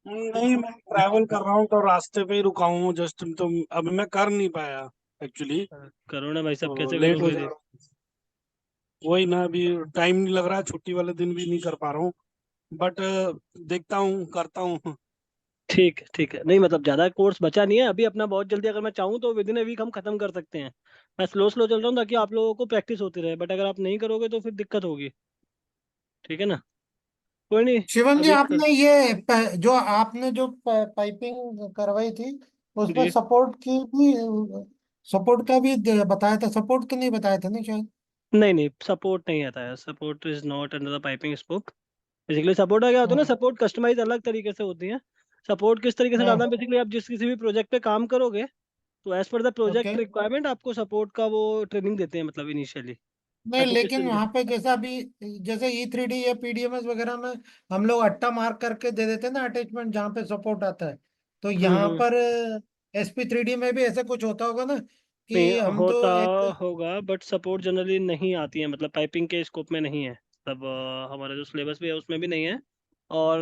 नहीं, मैं ट्रैवल कर रहा हूँ तो रास्ते पे ही रुका हूँ जस्ट, तो अब मैं कर नहीं पाया एक्चुअली। करो ना भाई साहब, तो कैसे लेट हो करोगे जा जी। रहा हूँ। वही ना, अभी टाइम नहीं लग रहा है, छुट्टी वाले दिन भी नहीं कर पा रहा हूँ। बट देखता हूँ, करता हूँ। ठीक है ठीक है, नहीं मतलब ज्यादा कोर्स बचा नहीं है अभी अपना, बहुत जल्दी अगर मैं चाहूँ तो विद इन ए वीक हम खत्म कर सकते हैं। मैं स्लो स्लो चल रहा हूँ ताकि आप लोगों को प्रैक्टिस होती रहे, बट अगर आप नहीं करोगे तो फिर दिक्कत होगी। ठीक है ना। कोई नहीं। शिवम जी, अभी कर। आपने ये जो आपने जो पाइपिंग करवाई थी, उसमें जी। सपोर्ट की भी, सपोर्ट का भी बताया था, सपोर्ट तो नहीं बताया था ना शायद? नहीं नहीं, सपोर्ट नहीं आता है, support is not under the piping scope. Basically support क्या होता है ना, हाँ सपोर्ट कस्टमाइज अलग तरीके से होती है। सपोर्ट किस तरीके से डालना है, हाँ। बेसिकली आप जिस किसी भी प्रोजेक्ट पे काम करोगे तो as per the okay. Project requirement आपको सपोर्ट का वो ट्रेनिंग देते हैं, मतलब इनिशियली नहीं, आपको किस लेकिन तरीके वहां से। पे जैसा अभी, जैसे E3D या PDMS वगैरह में हम लोग अट्टा मार्क करके दे देते हैं ना अटैचमेंट, जहाँ पे सपोर्ट आता है। तो यहाँ हम्म। पर SP3D में भी ऐसा कुछ होता होगा ना, नहीं कि हम होता तो एक। होगा, बट सपोर्ट जनरली नहीं आती है, मतलब पाइपिंग के स्कोप में नहीं है। मतलब हमारा जो सिलेबस भी है उसमें भी नहीं है। और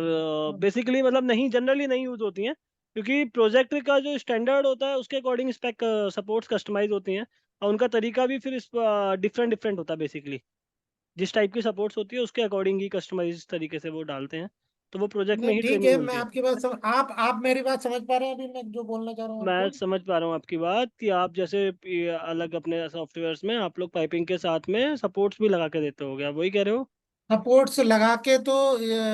बेसिकली मतलब नहीं, जनरली नहीं यूज होती हैं, क्योंकि प्रोजेक्ट का जो स्टैंडर्ड होता है उसके अकॉर्डिंग स्पेक सपोर्ट्स कस्टमाइज होती हैं। और उनका तरीका भी फिर डिफरेंट डिफरेंट होता है बेसिकली। जिस टाइप की सपोर्ट्स होती है उसके अकॉर्डिंग ही कस्टमाइज तरीके से वो डालते हैं। तो वो प्रोजेक्ट में नहीं ही ठीक ट्रेनिंग है, मैं मिलती है। आपकी बात आप मेरी बात समझ पा रहे हैं अभी मैं जो बोलना चाह रहा हूँ मैं आपको? समझ पा रहा हूँ आपकी बात कि आप जैसे अलग अपने सॉफ्टवेयर्स में आप लोग पाइपिंग के साथ में सपोर्ट्स भी लगा के देते हो, आप वही कह रहे हो। सपोर्ट्स लगा के तो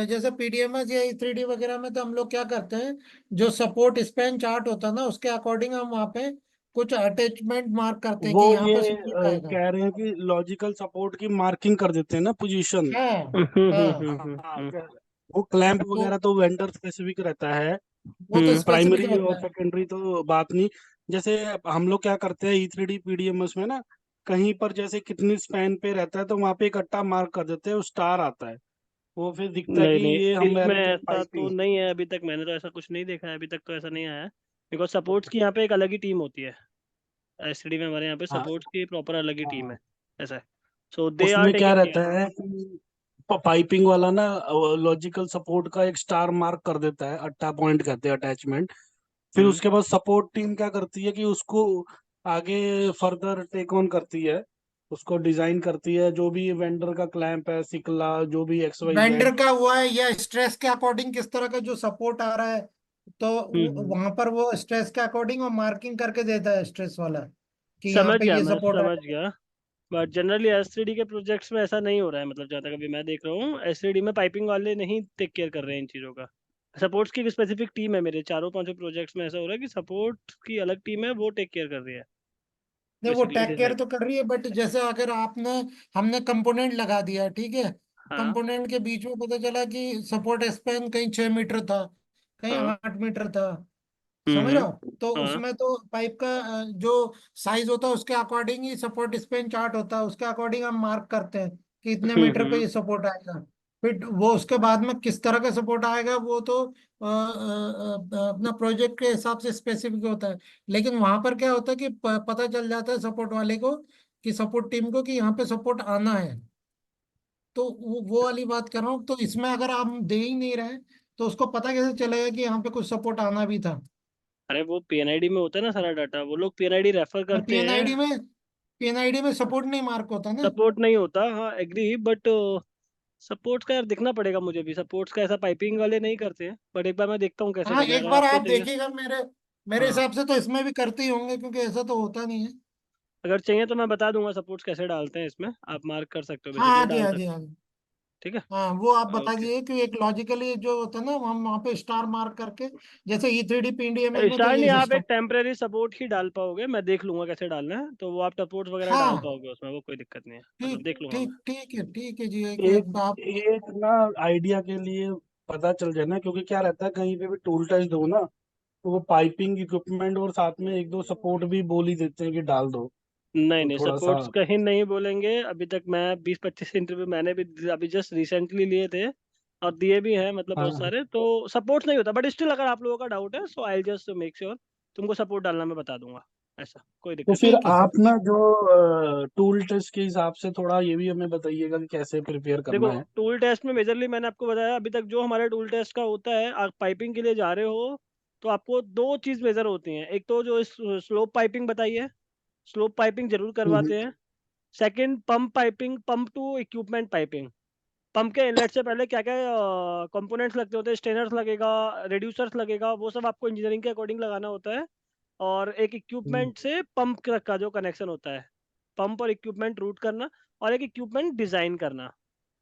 जैसे PDMS या E3D वगैरह में तो हम लोग क्या करते हैं, जो सपोर्ट स्पैन चार्ट होता है ना, उसके अकॉर्डिंग हम वहाँ पे कुछ अटैचमेंट मार्क करते हैं वो कि यहाँ ये पे सपोर्ट आएगा। कह रहे हैं कि लॉजिकल सपोर्ट की मार्किंग कर देते हैं ना, पोजीशन। हाँ हाँ। हाँ, वो क्लैंप तो वगैरह तो वेंडर स्पेसिफिक रहता है। वो तो स्पेसिफिक प्राइमरी और रहता है। सेकेंडरी तो बात नहीं। जैसे हम लोग क्या करते हैं E3D PDMS में ना, कहीं पर जैसे कितनी स्पैन पे रहता है तो वहां पे इकट्ठा मार्क कर देते हैं, वो स्टार आता है। वो फिर दिखता है नहीं कि नहीं, ये इसमें हमारे जो ऐसा तो पाइपिंग। नहीं है, अभी तक मैंने तो ऐसा कुछ नहीं देखा है, अभी तक तो ऐसा नहीं आया है। बिकॉज सपोर्ट्स की यहाँ पे एक अलग ही टीम होती है। एसटीडी में हमारे यहाँ पे हाँ सपोर्ट्स की प्रॉपर अलग ही टीम हाँ। है। ऐसा है। सो दे आर उसमें क्या टेकिंग रहता केयर। है कि पाइपिंग वाला ना लॉजिकल सपोर्ट का एक स्टार मार्क कर देता है, अट्टा पॉइंट कहते हैं अटैचमेंट। फिर हम्म उसके बाद सपोर्ट टीम क्या करती है कि उसको आगे फर्दर टेक ऑन करती है, उसको डिजाइन करती है, जो भी वेंडर का क्लैंप है, सिकला, जो भी वेंडर XYZ। का हुआ है या स्ट्रेस के अकॉर्डिंग किस तरह का जो सपोर्ट आ रहा है, तो हम्म। वहां पर वो स्ट्रेस के अकॉर्डिंग वो मार्किंग करके देता है स्ट्रेस वाला, कि यहाँ समझ पे गया, ये मैं सपोर्ट समझ आएगा। गया। बट जनरली एसटीडी के प्रोजेक्ट्स में ऐसा नहीं हो रहा है, मतलब जहाँ तक अभी मैं देख रहा हूँ एसटीडी में पाइपिंग वाले नहीं टेक केयर कर रहे हैं इन चीज़ों का। सपोर्ट्स की एक स्पेसिफिक टीम है, मेरे चारों पांचों प्रोजेक्ट्स में ऐसा हो रहा है कि सपोर्ट की अलग टीम है, वो टेक केयर कर रही है नहीं, वो बेसिकली टेक केयर डिजाइन। तो कर रही है, बट जैसे अगर आपने, हमने कंपोनेंट लगा दिया, ठीक है, हाँ कंपोनेंट के बीच में पता चला कि सपोर्ट स्पैन कहीं 6 मीटर था, कहीं हाँ। 8 मीटर था, समझ रहा हो, तो हाँ। उसमें तो पाइप का जो साइज होता है उसके अकॉर्डिंग ही सपोर्ट स्पैन चार्ट होता है, उसके अकॉर्डिंग हम मार्क करते हैं कि इतने मीटर पे हम्म। ये सपोर्ट आएगा। फिर वो उसके बाद में किस तरह का सपोर्ट आएगा वो तो अपना प्रोजेक्ट के हिसाब से स्पेसिफिक होता है। लेकिन वहां पर क्या होता है कि पता चल जाता है सपोर्ट वाले को, कि सपोर्ट टीम को, कि यहाँ पे सपोर्ट आना है। तो वो वाली बात कर रहा हूँ, तो इसमें अगर आप दे ही नहीं रहे तो उसको पता कैसे चलेगा कि यहाँ पे कुछ सपोर्ट आना भी था? अरे वो पीएनआईडी में होता है ना सारा डाटा, वो लोग पीएनआईडी रेफर करते हैं। पीएनआईडी में सपोर्ट नहीं मार्क होता ना। सपोर्ट नहीं होता, हाँ एग्री, बट सपोर्ट्स का यार देखना पड़ेगा मुझे भी, सपोर्ट्स का ऐसा पाइपिंग वाले नहीं करते हैं, बट एक बार मैं देखता हूँ कैसे हाँ, करना है, एक अगर बार आपको आप चाहिए। देखिएगा, मेरे मेरे हाँ, हिसाब से तो इसमें भी करते ही होंगे, क्योंकि ऐसा तो होता नहीं है। अगर चाहिए तो मैं बता दूंगा सपोर्ट्स कैसे डालते हैं इसमें, आप मार्क कर सकते हो, हाँ बेसिकली हाँ जी, डाल हाँ जी, सकते हाँ जी। हो। ठीक है। हाँ, वो आप बता ओके। दीजिए कि एक लॉजिकली जो होता है ना, हम वहाँ पे स्टार मार्क करके, जैसे E3D PDMS में तो स्टार ये नहीं, आप एक सिस्टम। टेम्परेरी सपोर्ट ही डाल पाओगे, मैं देख लूंगा कैसे डालना है, तो वो आप सपोर्ट्स वगैरह डाल हाँ, पाओगे उसमें, वो कोई दिक्कत नहीं है, मतलब ठीक देख लूंगा मैं। ठीक ठीक है जी, एक एक आप। एक ना आइडिया के लिए पता चल जाए ना, क्योंकि क्या रहता है कहीं पे भी टूल टेस्ट दो ना, तो वो पाइपिंग इक्विपमेंट और साथ में एक दो सपोर्ट भी बोल ही देते हैं कि डाल दो। नहीं तो नहीं, थोड़ा सा। सपोर्ट्स कहीं नहीं बोलेंगे, अभी तक मैं 20-25 इंटरव्यू मैंने भी अभी जस्ट रिसेंटली लिए थे, और दिए भी हैं, मतलब बहुत हाँ सारे, तो सपोर्ट्स नहीं होता, बट स्टिल अगर आप लोगों का डाउट है सो आई जस्ट मेक श्योर तुमको सपोर्ट डालना मैं बता दूंगा। ऐसा कोई तो दिक्कत फिर नहीं। ठीक है सर। आप ना जो टूल टेस्ट के हिसाब से थोड़ा ये भी हमें बताइएगा कि कैसे प्रिपेयर देखो करना है। टूल टेस्ट में मेजरली मैंने आपको बताया अभी तक जो हमारे टूल टेस्ट का होता है, आप पाइपिंग के लिए जा रहे हो तो आपको दो चीज मेजर होती हैं। एक तो जो स्लोप पाइपिंग बताई है, स्लोप पाइपिंग जरूर हम्म। करवाते हैं। Second pump piping, pump to equipment piping. Pump के इनलेट से पहले क्या क्या कंपोनेंट्स लगते होते हैं, स्टेनर्स लगेगा, रिड्यूसर्स लगेगा, वो सब आपको इंजीनियरिंग के अकॉर्डिंग लगाना होता है। और एक हम्म। इक्विपमेंट से पंप का जो कनेक्शन होता है, पंप और इक्विपमेंट रूट करना, और एक इक्विपमेंट डिजाइन करना।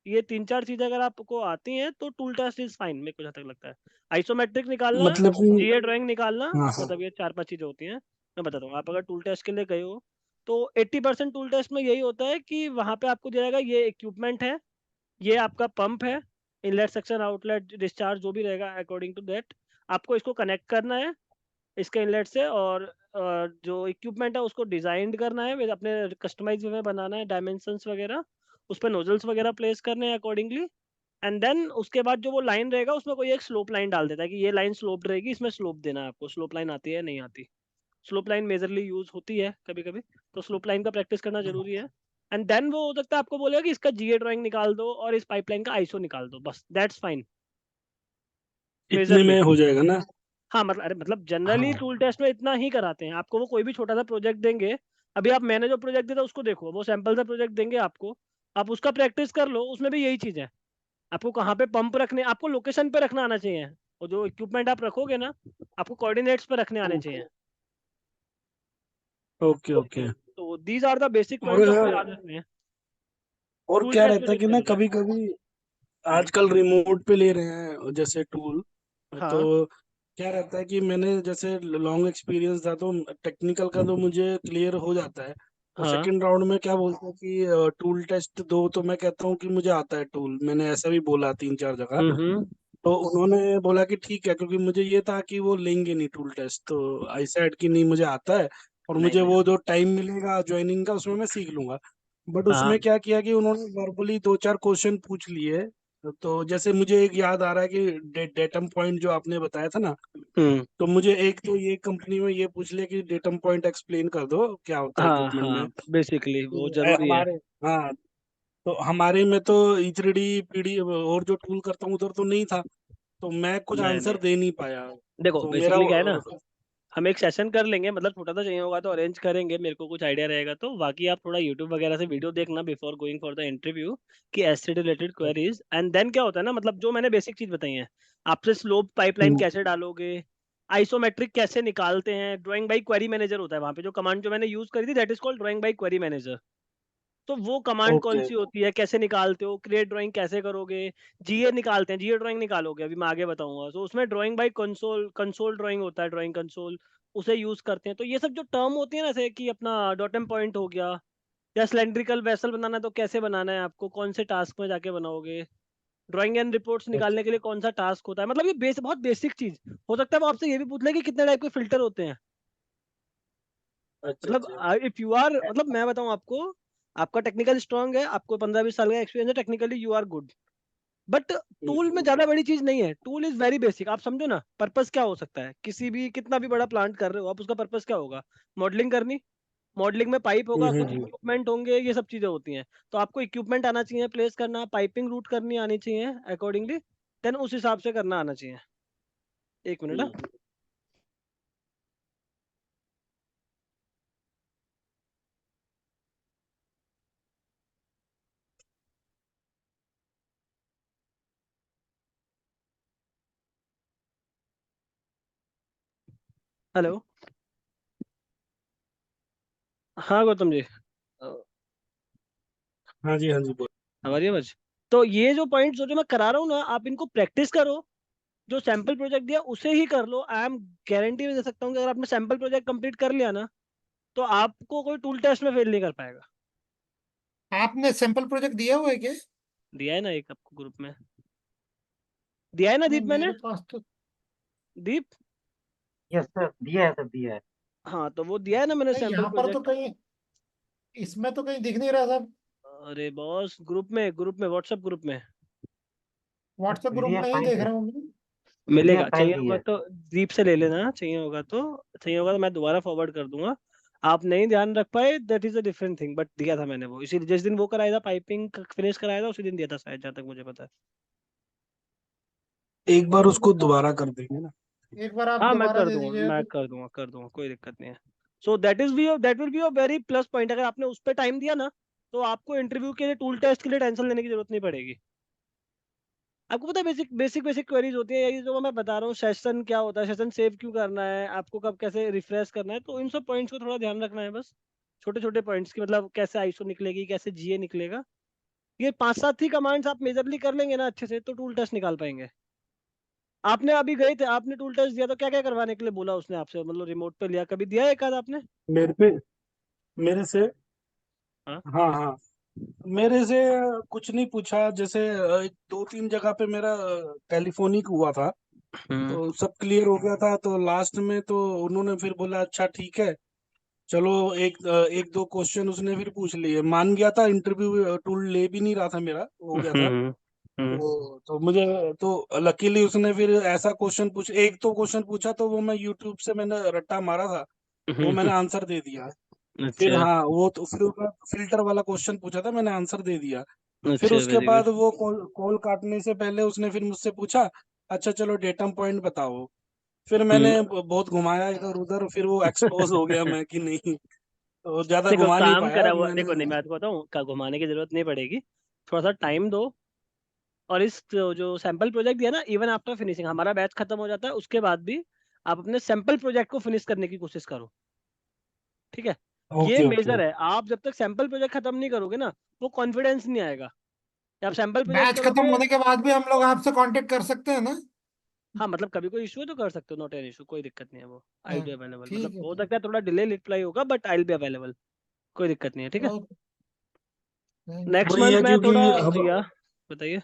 ये तीन चार चीजें अगर आपको आती हैं तो टूल टेस्ट इज फाइन, मेरे को जहाँ तक लगता है। आइसोमेट्रिक निकालना, मतलब कि जीए ड्राइंग निकालना, हाँ हाँ। मतलब ये चार पांच चीजें होती हैं। मैं बताता हूँ, आप अगर टूल टेस्ट के लिए गए हो तो 80% टूल टेस्ट में यही होता है कि वहां पे आपको दिया जाएगा ये इक्विपमेंट है, ये आपका पंप है, इनलेट सेक्शन आउटलेट डिस्चार्ज जो भी रहेगा अकॉर्डिंग टू दैट, आपको इसको कनेक्ट करना है इसके इनलेट से। और जो इक्विपमेंट है उसको डिजाइन करना है, अपने कस्टमाइज वे में बनाना है, डायमेंशंस वगैरह उस पर नोजल्स वगैरह प्लेस करने हैं अकॉर्डिंगली। एंड देन उसके बाद जो वो लाइन रहेगा उसमें कोई एक स्लोप लाइन डाल देता है कि ये लाइन स्लोप रहेगी, इसमें स्लोप देना है आपको। स्लोप लाइन आती है नहीं आती, स्लोप लाइन मेजरली यूज होती है कभी कभी, तो स्लोप लाइन का प्रैक्टिस करना जरूरी है। एंड देन वो हो सकता है आपको बोलेगा कि इसका जीए ड्राइंग निकाल दो और इस पाइपलाइन का आईसो निकाल दो, बस दैट्स फाइन इतने मेजरली। में हो जाएगा ना। हाँ मतलब अरे मतलब जनरली हाँ। टूल टेस्ट में इतना ही कराते हैं आपको। वो कोई भी छोटा सा प्रोजेक्ट देंगे, अभी आप मैंने जो प्रोजेक्ट दिया था उसको देखो, वो सैंपल सा प्रोजेक्ट देंगे आपको, आप उसका प्रैक्टिस कर लो। उसमें भी यही चीज है, आपको कहाँ पे पंप रखने, आपको लोकेशन पे रखना आना चाहिए, और जो इक्विपमेंट आप रखोगे ना आपको कोऑर्डिनेट्स पे रखने आने चाहिए। Okay okay. तो these are the basic points आपको और याद रखने हैं और टूल क्या टेस्ट में रहता है जब कि ना जाओगे। कभी कभी आजकल रिमोट पे ले रहे हैं जैसे टूल। तो हाँ क्या रहता है कि मैंने जैसे लॉन्ग एक्सपीरियंस था तो टेक्निकल का तो मुझे क्लियर हो जाता है। तो हाँ। सेकंड राउंड में क्या बोलते हैं कि टूल टेस्ट दो, तो मैं कहता हूँ कि मुझे आता है टूल, मैंने ऐसा भी बोला 3-4 जगह। हम्म। तो उन्होंने बोला कि ठीक है, क्योंकि मुझे ये था कि वो लेंगे नहीं टूल टेस्ट, तो आई सेड कि नहीं मुझे आता है और नहीं मुझे नहीं। वो जो टाइम मिलेगा ज्वाइनिंग का उसमें मैं सीख लूंगा। बट हाँ। उसमें क्या किया कि उन्होंने वर्बली 2-4 क्वेश्चन पूछ लिए। तो जैसे मुझे एक याद आ रहा है कि डेटम पॉइंट जो आपने बताया था ना, हम्म। तो मुझे एक तो ये कंपनी में ये पूछ लिया कि डेटम पॉइंट एक्सप्लेन कर दो क्या होता है हाँ इक्विपमेंट में। हाँ बेसिकली वो तो जरूरी है। हमारे, हाँ, तो हमारे में तो E3D पीडी और जो टूल करता हूँ उधर तो नहीं था, तो मैं कुछ नहीं आंसर नहीं, दे नहीं पाया। देखो तो मेरा बेसिकली क्या है ना, हम एक सेशन कर लेंगे, मतलब छोटा सा चाहिए होगा तो अरेंज करेंगे, मेरे को कुछ आइडिया रहेगा तो। बाकी आप थोड़ा यूट्यूब वगैरह से वीडियो देखना before going for the interview कि S related queries. And then क्या होता है ना, मतलब जो मैंने बेसिक चीज बताई है आपसे, स्लोप पाइपलाइन कैसे डालोगे, आइसोमेट्रिक कैसे निकालते हैं, ड्राइंग बाई क्वेरी मैनेजर होता है वहाँ पे, जो कमांड जो मैंने यूज करी थी that is called drawing by query manager. तो वो कमांड कौन ओके। सी होती है, कैसे निकालते हो, क्रिएट ड्राइंग कैसे करोगे, जीए निकालते हैं, जीए ड्राइंग निकालोगे अभी मैं आगे बताऊंगा। तो उसमें drawing by console, console drawing होता है, ड्राइंग कंसोल, उसे यूज करते हैं। तो ये सब जो टर्म होती है ना, जैसे कि अपना डॉटम पॉइंट हो गया, या सिलेंड्रिकल वेसल बनाना है तो कैसे बनाना है आपको, कौन से टास्क में जाके बनाओगे, ड्राइंग एंड रिपोर्ट्स निकालने के लिए कौन सा टास्क होता है, मतलब ये बहुत बेसिक चीज। हो सकता है वो आपसे ये भी पूछ ले कि कितने टाइप के फिल्टर होते हैं। अच्छा मतलब अच्छा। इफ यू आर, मतलब मैं बताऊं आपको, आपका टेक्निकल स्ट्रांग है, आपको 15-20 साल का एक्सपीरियंस है, technically you are good, but tool में ज्यादा बड़ी चीज नहीं है। टूल इज वेरी बेसिक, आप समझो ना पर्पस क्या हो सकता है, किसी भी कितना भी बड़ा प्लांट कर रहे हो आप, उसका पर्पस क्या होगा, मॉडलिंग करनी, मॉडलिंग में पाइप होगा, कुछ हम्म। इक्विपमेंट होंगे, ये सब चीजें होती हैं। तो आपको इक्विपमेंट आना चाहिए प्लेस करना, पाइपिंग रूट करनी आनी चाहिए अकॉर्डिंगली, देन उस हिसाब से करना आना चाहिए। एक मिनट। हम्म। हेलो। हाँ गौतम जी, हाँ जी हाँ जी बोल। हमारी आवाज। तो ये जो पॉइंट्स जो मैं करा रहा हूँ ना, आप इनको प्रैक्टिस करो, जो सैंपल प्रोजेक्ट दिया उसे ही कर लो। आई एम गारंटी में दे सकता हूँ कि अगर आपने सैंपल प्रोजेक्ट कंप्लीट कर लिया ना, तो आपको कोई टूल टेस्ट में फेल नहीं कर पाएगा। आपने सैंपल प्रोजेक्ट दिया हुआ है क्या? दिया है ना एक आपको ग्रुप में, दिया है ना नहीं दीप मैंने, मेरे पास तो। दीप। यस सर, दिया है सर, दिया है। हाँ तो वो दिया है ना मैंने नहीं सैंपल यहाँ पर तो प्रोजेक्ट। कहीं, इसमें तो कहीं दिख नहीं रहा था। अरे बॉस ग्रुप में व्हाट्सएप ग्रुप में सर व्हाट्सएप ग्रुप पीडीएफ में ही फाइल देख है, रहा हूँ मैं। मिलेगा। पीडीएफ फाइल चाहिए दी होगा है। तो दीप से ले लेना, चाहिए होगा तो मैं दोबारा फॉरवर्ड कर दूंगा। आप नहीं ध्यान रख पाए, that is a different thing, but दिया था मैंने वो, इसी जिस दिन वो कराया था, पाइपिंग फिनिश कराया था, उसी दिन दिया था शायद, जहाँ तक मुझे पता है। एक बार उसको दोबारा कर देंगे ना। एक बार आप हाँ मैं दोबारा कर दे दूंगा, दीजिएगा मैं तो। कर दूंगा, कोई दिक्कत नहीं है। So that will be a very plus point, अगर आपने उस पर टाइम दिया ना, तो आपको इंटरव्यू के लिए, टूल टेस्ट के लिए टेंशन लेने की जरूरत नहीं पड़ेगी। आपको पता है बेसिक क्वेरीज होती है, ये जो मैं बता रहा हूँ, सेशन क्या होता है, सेशन सेव क्यों करना है, आपको कब कैसे रिफ्रेश करना है, तो इन सब पॉइंट्स को थोड़ा ध्यान रखना है बस। छोटे छोटे पॉइंट्स की, मतलब कैसे आईसो निकलेगी, कैसे जीए निकलेगा, ये 5-7 ही कमांड्स आप मेजरली कर लेंगे ना अच्छे से, तो टूल टेस्ट निकाल पाएंगे। आपने अभी गए थे, आपने टूल टेस्ट दिया, तो क्या क्या करवाने के लिए बोला उसने आपसे, मतलब रिमोट पे लिया, कभी दिया है एक आध आपने? मेरे पे मेरे से हाँ। हाँ हाँ, मेरे से कुछ नहीं पूछा। जैसे 2-3 जगह पे मेरा टेलीफोनिक हुआ था, हम्म तो सब क्लियर हो गया था। तो लास्ट में तो उन्होंने फिर बोला अच्छा ठीक है, चलो एक दो क्वेश्चन उसने फिर पूछ लिए, मान गया था। इंटरव्यू टूल ले भी नहीं रहा था, मेरा हो गया था। हम्म हम्म तो मुझे तो लकीली उसने फिर ऐसा क्वेश्चन पूछ, एक तो क्वेश्चन पूछा, तो वो मैं यूट्यूब से मैंने रट्टा मारा था, तो वो मैंने आंसर दे दिया। फिर अच्छा हाँ, वो तो फिर फिल्टर वाला क्वेश्चन पूछा था, मैंने आंसर दे दिया। फिर अच्छा, उसके वेरी गुड। बाद वो कॉल काटने से पहले उसने फिर मुझसे पूछा अच्छा चलो डेटम पॉइंट बताओ। फिर मैंने बहुत घुमाया इधर उधर, फिर वो एक्सपोज हो गया मैं कि नहीं, तो ज्यादा देखो घुमा नहीं काम पाया करा हुआ, मैंने। देखो नहीं, मैं आपको बताऊँ, का घुमाने की जरूरत नहीं पड़ेगी, थोड़ा सा टाइम दो। और इस जो सैंपल प्रोजेक्ट दिया ना, इवन आफ्टर फिनिशिंग, हमारा बैच खत्म हो जाता है, उसके बाद भी आप अपने सैंपल प्रोजेक्ट को फिनिश करने की कोशिश करो, ठीक है? ये ओके ओके। मेजर है, आप जब तक सैंपल प्रोजेक्ट खत्म नहीं करोगे ना, वो कॉन्फिडेंस नहीं आएगा। जब आप सैंपल प्रोजेक्ट बैच खत्म करोगे, होने के बाद भी हम लोग आपसे कांटेक्ट कर सकते हैं ना? हाँ मतलब कभी कोई इशू है तो कर सकते हो, नॉट एन इशू, कोई दिक्कत नहीं है वो। आई हाँ, बी अवेलेबल, ठीक मतलब है हो ठीक। सकता है थोड़ा डिले रिप्लाई होगा, बट आई बी अवेलेबल, कोई दिक्कत नहीं है, ठीक है? Okay, thank you. नेक्स्ट वही मंथ है मैं क्योंकि थोड़ा, अब या बताइए।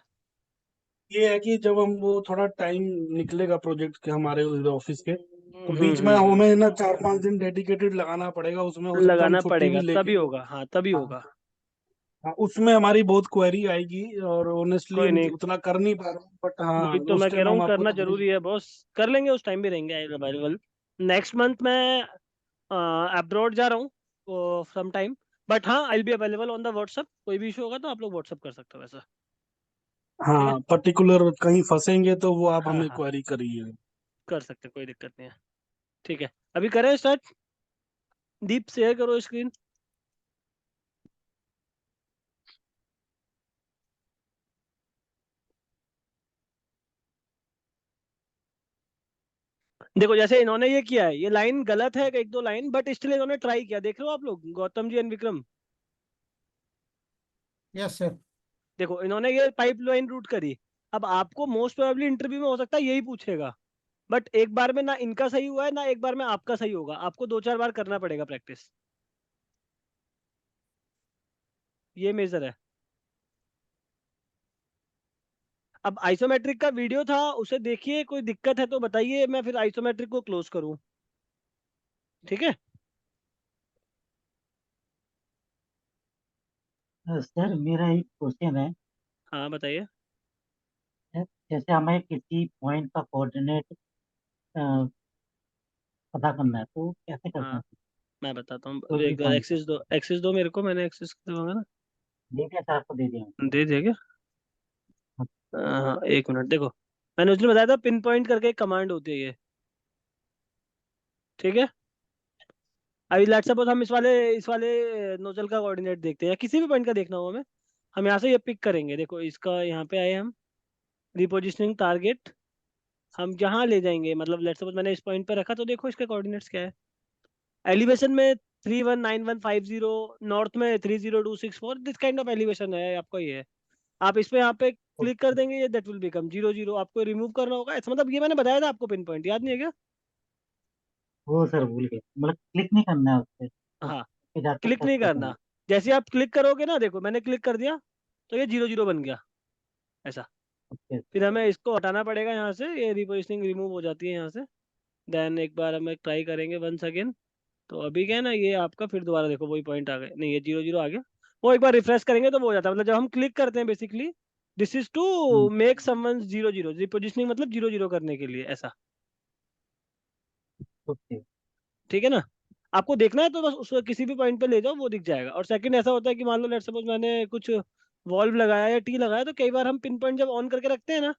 ये है कि जब हम वो थोड़ा टाइम निकलेगा प्रोजेक्ट के हमारे ऑफिस के, तो बीच में हमें ना 4-5 दिन डेडिकेटेड लगाना पड़ेगा, उसमें हो सकता है हम लगाना छुट्टी भी पड़ेगा, लेके। तभी होगा, हाँ तभी हाँ होगा। हाँ, उसमें हमारी बहुत क्वेरी आएगी, और ऑनेस्टली कोई हम नहीं, उतना कर नहीं पा रहे हैं, बट हाँ वही तो उस मैं कह टाइम रहा हूँ, हम आपको करना तकलीफ। जरूरी है बॉस, कर लेंगे, उस टाइम भी रहेंगे अवेलेबल। नेक्स्ट मंथ मैं अब्रॉड जा रहा हूँ सम टाइम, बट हाँ I be available on the WhatsApp, कोई भी इशू होगा तो आप लोग व्हाट्सअप कर सकते हो वैसा, ठीक है? हाँ, पर्टिकुलर कहीं फंसेंगे तो वो आप हाँ हमें हाँ, क्वेरी करिए। कर सकते हैं, कोई दिक्कत नहीं है, ठीक है? अभी करें स्टार्ट, दीप शेयर करो स्क्रीन। देखो जैसे इन्होंने ये किया है, ये लाइन गलत है, एक दो लाइन, बट स्टिल इन्होंने ट्राई किया, देख रहे हो आप लोग, Gautam ji and Vikram. Yes sir. देखो इन्होंने ये पाइपलाइन रूट करी। अब आपको मोस्ट प्रोबेबली इंटरव्यू में हो सकता है यही पूछेगा, बट एक बार में ना इनका सही हुआ है, ना एक बार में आपका सही होगा, आपको 2-4 बार करना पड़ेगा प्रैक्टिस, ये मेजर है। अब आइसोमेट्रिक का वीडियो था, उसे देखिए, कोई दिक्कत है तो बताइए, मैं फिर आइसोमेट्रिक को क्लोज करूं, ठीक है? सर मेरा एक क्वेश्चन है। हाँ बताइए। जैसे हमें किसी पॉइंट का कोऑर्डिनेट पता करना है तो कैसे करते हाँ हैं? मैं बताता हूँ, कोई भी एक बार पॉइंट का। एक्सिस दो, एक्सिस दो मेरे को, मैंने एक्सिस दूंगा ना, ठीक है सर, आपको दे दिया हूँ। दे दिया क्या? हाँ 1 मिनट, देखो मैंने उसने बताया था, पिन पॉइंट करके एक कमांड होती है ये, ठीक है? अभी लेट्स सपोज हम इस वाले नोजल का कोऑर्डिनेट देखते हैं, या किसी भी पॉइंट का देखना हो हमें, हम यहाँ से ये पिक करेंगे, देखो इसका यहाँ पे आए हम, रिपोजिशनिंग टारगेट, हम जहाँ ले जाएंगे, मतलब लेट्स सपोज मैंने इस पॉइंट पे रखा, तो देखो इसके कोऑर्डिनेट्स क्या है। एलिवेशन में 319150, नॉर्थ में 30264, दिस काइंड ऑफ एलिवेशन है आपका ये। आप इस पे यहाँ पे क्लिक कर देंगे, ये दैट विल बिकम 00, आपको रिमूव करना होगा ऐसा, मतलब ये मैंने बताया था आपको, पिन पॉइंट याद नहीं है क्या? वो सर भूल गए, मतलब क्लिक नहीं करना है उस पर, उस हाँ, पे जाके क्लिक सर्च नहीं कर करना, देंगे। जैसे आप क्लिक करोगे ना, देखो मैंने क्लिक कर दिया, तो ये 00 बन गया, ऐसा। ओके। फिर हमें इसको हटाना पड़ेगा यहाँ से, ये रिपोजिशनिंग रिमूव हो जाती है यहाँ से। देन एक बार हम ट्राई करेंगे वंस अगेन, तो अभी क्या है ना, ये आपका फिर दोबारा देखो वही पॉइंट आ गए, नहीं ये 00 आ गया। वो एक बार रिफ्रेश करेंगे तो वो हो जाता है, मतलब जब हम क्लिक करते हैं basically, this is to hmm, make someone 00, repositioning मतलब 00 करने के लिए, ऐसा, ओके। ठीक है ना? आपको देखना है तो बस उस किसी भी पॉइंट पे ले जाओ, वो दिख जाएगा। और सेकंड ऐसा होता है कि मान लो लेट सपोज मैंने कुछ वॉल्व लगाया या टी लगाया, तो कई बार हम पिन पॉइंट जब ऑन करके रखते हैं ना,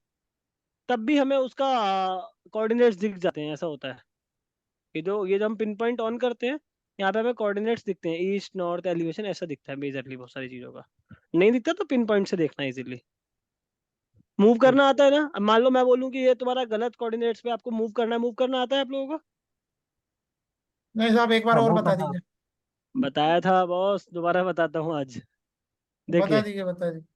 तब भी हमें उसका कोऑर्डिनेट्स दिख जाते हैं। ऐसा होता है कि जो ये जब हम पिन पॉइंट ऑन करते हैं, यहाँ पे हमें कोऑर्डिनेट्स दिखते हैं, ईस्ट नॉर्थ एलिवेशन ऐसा दिखता है मेजरली बहुत सारी चीज़ों का। नहीं दिखता तो पिन पॉइंट से देखना इजीली। मूव करना आता है ना? अब मान लो मैं बोलूँ कि ये तुम्हारा गलत कोऑर्डिनेट्स पे, आपको मूव करना है, मूव करना आता है आप लोगों को? नहीं साहब, एक बार हाँ और मूव बता करना। दीजिए। बताया था बॉस, दोबारा बताता हूँ आज। बता देखिए, दीजिए, बता दीजिए।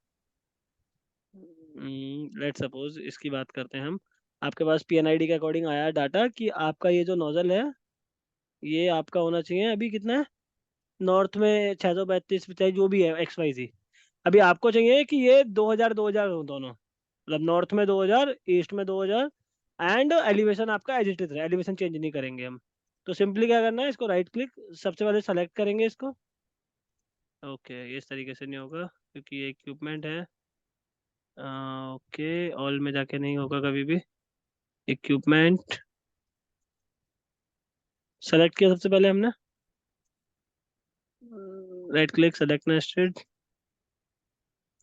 लेट सपोज इसकी बात करते हैं हम। आपके पास पीएनआईडी के अकॉर्डिंग आया डाटा कि आपका ये जो नोजल है, ये आपका होना चाहिए अभी कितना है, नॉर्थ में 632, चाहे जो भी है एक्स वाई जी। अभी आपको चाहिए कि ये 2000 हो दोनों, मतलब नॉर्थ में 2000, ईस्ट में 2000, एंड एलिवेशन आपका एज इट इज है, एलिवेशन चेंज नहीं करेंगे हम। तो सिंपली क्या करना है, इसको राइट क्लिक, सबसे पहले सेलेक्ट करेंगे इसको। ओके, इस तरीके से नहीं होगा क्योंकि ये इक्विपमेंट है। ओके, ऑल में जाके नहीं होगा कभी भी। इक्विपमेंट सेलेक्ट किया सबसे पहले हमने, राइट क्लिक, सेलेक्ट नेस्टेड,